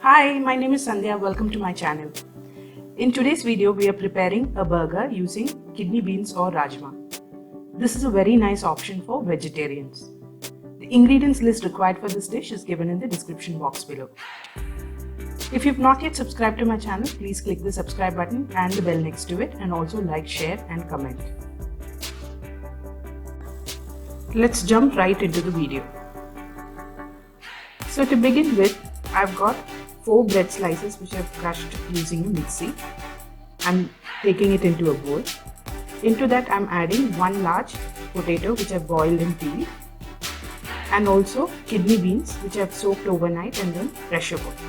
Hi, my name is Sandhya. Welcome to my channel. In today's video, we are preparing a burger using kidney beans or rajma. This is a very nice option for vegetarians. The ingredients list required for this dish is given in the description box below. If you've not yet subscribed to my channel, please click the subscribe button and the bell next to it, and also like, share and comment. Let's jump right into the video. So to begin with, I've got 4 bread slices which I've crushed using a mixie. I'm taking it into a bowl. Into that I'm adding 1 large potato which I've boiled and peeled, and also kidney beans which I've soaked overnight and then pressure cooked.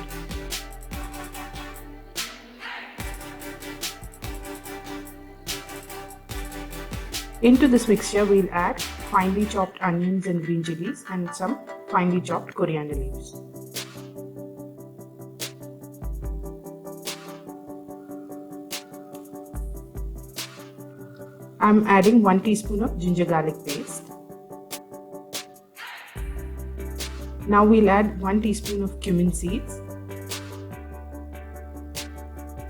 Into this mixture we'll add finely chopped onions and green chilies and some finely chopped coriander leaves. I'm adding 1 teaspoon of ginger garlic paste. Now we'll add 1 teaspoon of cumin seeds,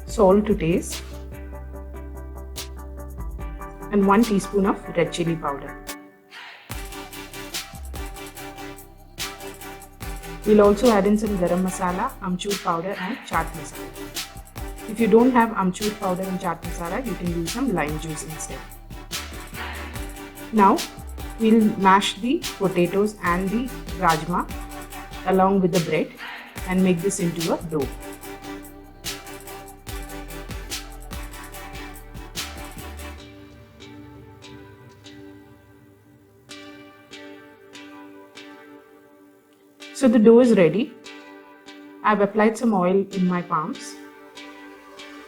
salt to taste, and 1 teaspoon of red chili powder. We'll also add in some garam masala, amchur powder and chaat masala. If you don't have amchur powder and chaat masala, you can use some lime juice instead. Now we'll mash the potatoes and the rajma along with the bread and make this into a dough. So the dough is ready. I've applied some oil in my palms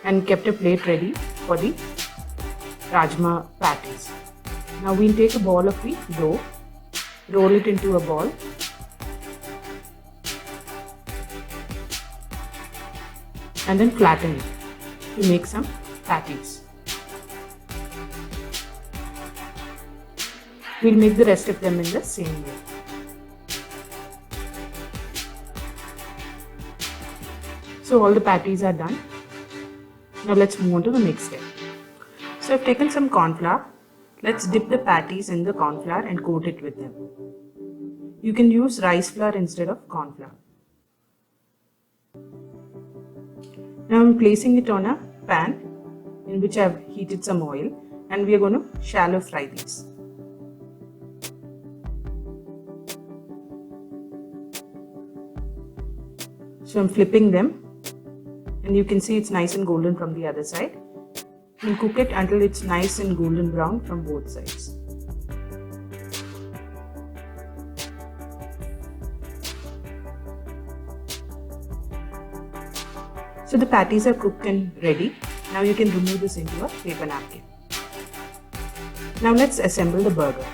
and kept a plate ready for the rajma patties. Now we'll take a ball of the dough, roll it into a ball, and then flatten it to make some patties. We'll make the rest of them in the same way. So all the patties are done. Now let's move on to the next step. So I've taken some corn flour. Let's dip the patties in the corn flour and coat it with them. You can use rice flour instead of corn flour. Now I'm placing it on a pan in which I've heated some oil, and we are going to shallow fry these. So I'm flipping them, and you can see it's nice and golden from the other side. And cook it until it's nice and golden brown from both sides. So the patties are cooked and ready. Now you can remove this into a paper napkin. Now let's assemble the burger.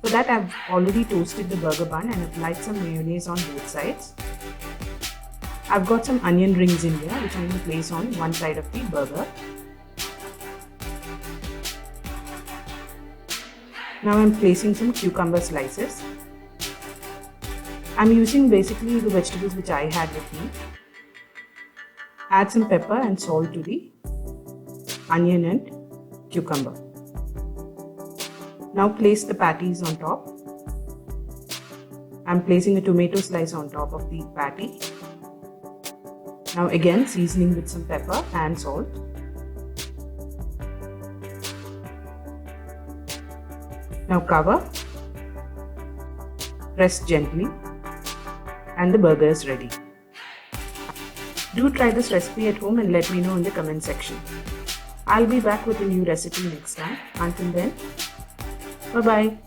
For that I've already toasted the burger bun and applied some mayonnaise on both sides. I've got some onion rings in here which I'm going to place on one side of the burger. Now I'm placing some cucumber slices. I'm using basically the vegetables which I had with me. Add some pepper and salt to the onion and cucumber. Now place the patties on top. I'm placing a tomato slice on top of the patty. Now again seasoning with some pepper and salt. Now cover, press gently, and the burger is ready. Do try this recipe at home and let me know in the comment section. I'll be back with a new recipe next time. Until then, bye bye.